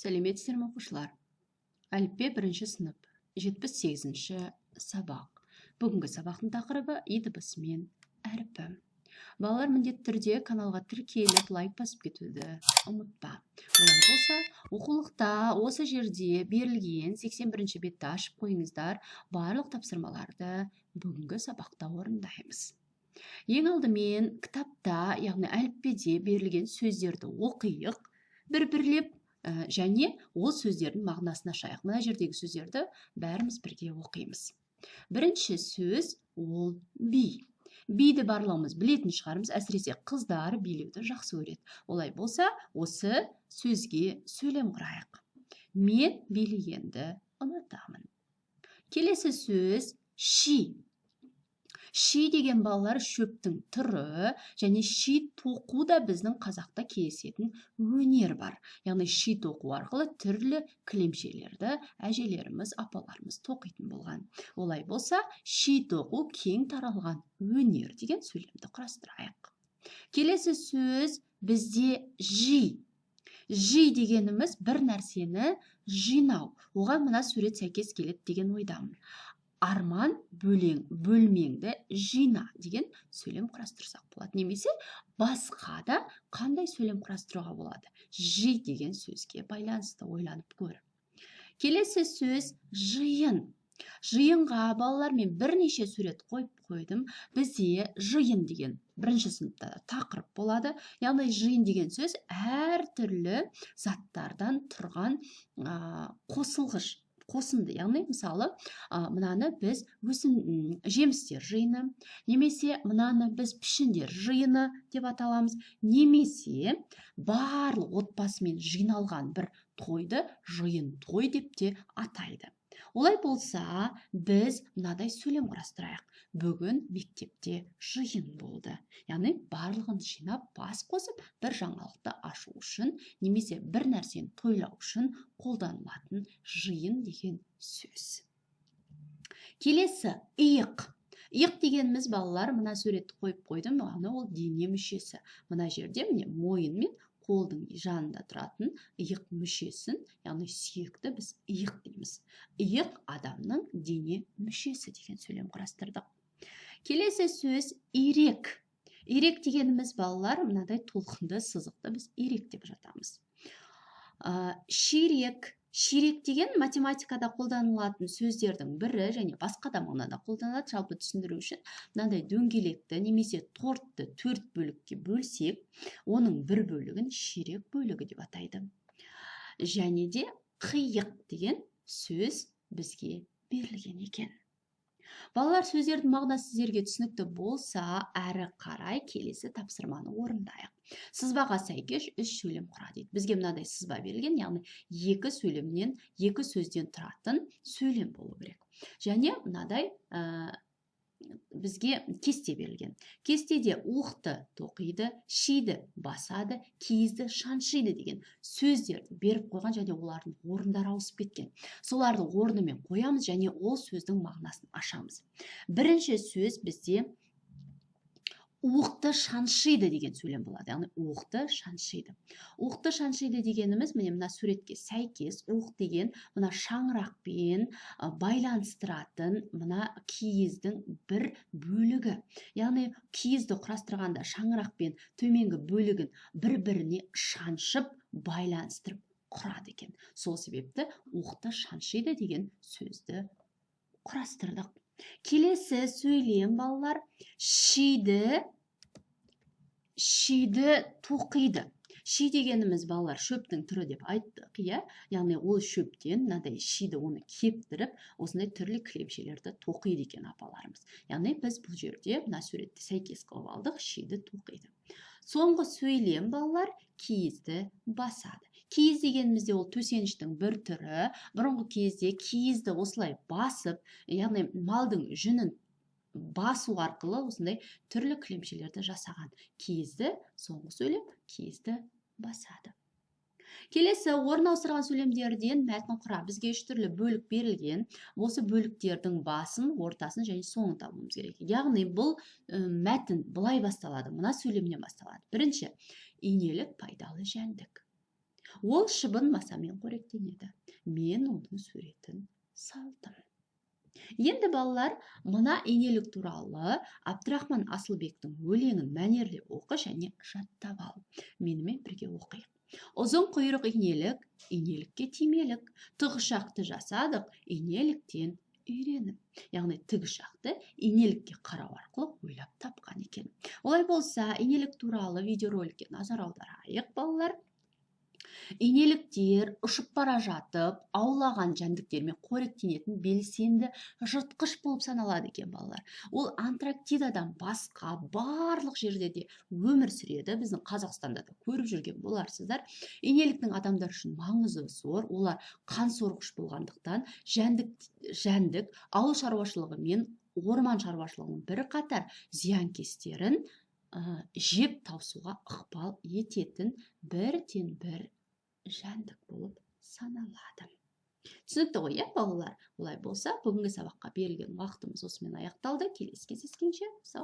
Сәлеметсіздер ме оқушылар? Әліппе бірінші сынып, 78-ші сабақ. Бүгінгі сабақтың тақырыбы и дыбысымен әріпі. Балалар міндетті түрде каналға тіркеліп, лайк басып кетуді ұмытпа. Олай болса, оқулықта осы жерде берілген 81-ші бетті ашып қойыңыздар, барлық тапсырмаларды бүгінгі сабақта орындаймыз. Ең алдымен кітапта, яғни әліппеде берілген сөздерді оқиық, бір-бірлеп, және ол сөздердің мағынасын ашайық. Мына жердегі сөздерді бәріміз бірге оқимыз. Бірінші сөз ол би. Биді барлығымыз білетін шығармыз, әсіресе қыздар билеуді жақсы көреді. Олай болса, осы сөзге сөйлем құрайық. Мен билегенді ұнатамын. Келесі сөз ши. Ши деген балалар шөптің түрі, және ши тоқу да біздің қазақта кездесетін өнер бар. Яғни ши тоқу арқылы түрлі кілемшелерді әжелеріміз, апаларымыз тоқитын болған. Олай болса, ши тоқу кең таралған өнер деген сөйлемді құрастырайық. Келесі сөз бізде жи. Жи дегеніміз бір нәрсені жинау. Оған мына сурет сәйкес келеді деген ойдамын. Арман бөлмеңді жина деген сөйлем құрастырсақ болады. Немесе басқа да қандай сөйлем құрастыруға болады? Жи деген сөзге байланысты ойланып көр. Келесі сөз жиын. Жиынға балалармен бірнеше сурет қойып қойдым. Бізде жиын деген бірінші сыныпта тақырып болады. Яғни жиын деген сөз әртүрлі заттардан тұрған қосылғыш. Қосынды, яғни мысалы, мынаны біз жемістер жиыны, немесе мынаны біз пішіндер жиыны деп аталамыз, немесе барлық отбасымен жиналған бір тойды жиын той деп те атайды. Олай болса, біз мынадай сөйлем құрастырайық. Бүгін мектепте жиын болды. Яғни барлығын жинап, бас қосып, бір жаңалықты ашу үшін, немесе бір нәрсені тойлау үшін қолданылатын жиын деген сөз. Келесі иық. Иық дегеніміз балалар мына суретті қойып қойдым, ол дене мүшесі. Мына жерде міне мойын мен қолдың жанында тұратын иық мүшесін, яғни сүйекті біз иық дейміз. Иық адамның дене мүшесі деген сөйлем құрастырдық. Келесі сөз ирек. Ирек дегеніміз балалар мынадай толқынды сызықты біз ирек деп жатамыз. Ширек. Ширек деген математикада қолданылатын сөздердің бірі, және басқа да мағынада қолданылады. Жалпы түсіндіру үшін мынадай дөңгелекті немесе тортты 4 бөлікке бөлсек, оның бір бөлігін ширек бөлігі деп атайды. Және де қиық деген сөз бізге берілген екен. Балалар, сөздердің мағынасы сіздерге түсінікті болса, әрі қарай келесі тапсырманы орындайық. Сызбаға сәйкес 3 сөйлем құра дейді. Бізге мынадай сызба берілген, яғни 2 сөйлемнен, 2 сөзден тұратын сөйлем болу керек. Және мынадай бізге кесте берілген. Кестеде уқты тоқиды, шиді басады, киізді шаншиды деген сөздерді беріп қойған, және олардың орындары ауысып кеткен. Соларды орнымен қоямыз, және ол сөздің мағынасын ашамыз. Бірінші сөз бізде уқты шаншиды деген сөйлем болады. Яғни уқты шаншиды. Уқты шаншиды дегеніміз мына суретке сәйкес, уқ деген мына шаңырақпен байланыстыратын мына киіздің бір бөлігі. Яғни киізді құрастырғанда шаңырақпен төменгі бөлігін бір-біріне шаншып байланыстырып құрады екен. Сол себепті уқты шаншиды деген сөзді құрастырдық. Келесі сөйлем балалар шиді тоқиды. Ши дегеніміз балалар шөптің түрі деп айттық, яғни ол шөптен мынадай шиді оны кептіріп, осындай түрлі кілемшелерді тоқиды екен апаларымыз. Яғни біз бұл жерде мына суретті сәйкес қылып алдық, шиді тоқиды. Соңғы сөйлем балалар киізді басады. Киіз дегенімізде ол төсеніштің бір түрі. Бұрынғы кезде киізді осылай басып, яғни малдың жүнін басу арқылы осындай түрлі кілемшелерді жасаған. Киізді, соңғы сөйлем, киізді басады. Келесі орын ауыстырған сөйлемдерден мәтін құра. Бізге 3 түрлі бөлік берілген. Осы бөліктердің басын, ортасын және соңын табуымыз керек. Яғни бұл мәтін былай басталады. Мына сөйлемнен басталады. Бірінші, инелік пайдалы жәндік. Ол шыбын масамен қоректенеді. Мен оның суретін салдым. Енді балалар, мына инелік туралы Абдрахман Асылбектің өлеңін мәнерлеп оқы және жаттап ал. Менімен бірге оқиық. Ұзын құйрық инелік, инелікке тимелік. Тығышақты жасадық, инеліктен үйреніп. Яғни тікұшақты инелікке қарау арқылы ойлап тапқан екен. Олай болса, инелік туралы видеороликке назар аударайық, балалар. Инеліктер ұшып бара жатып, аулаған жәндіктермен қоректенетін белсенді жыртқыш болып саналады екен, балалар. Ол Антарктидадан басқа барлық жерде де өмір сүреді. Біздің Қазақстанда да көріп жүрген боларсыздар. Инеліктің адамдар үшін маңызы зор. Олар қан сорғыш болғандықтан жәндік ауыл шаруашылығы мен орман шаруашылығының бірқатар зиянкестерін жеп таусуға ықпал ететін бірден бір жәндік болып саналады. Түсінікті ғой, балалар? Олай болса, бүгінгі сабаққа берілген уақытымыз осымен аяқталды. Келесі кездескенше сау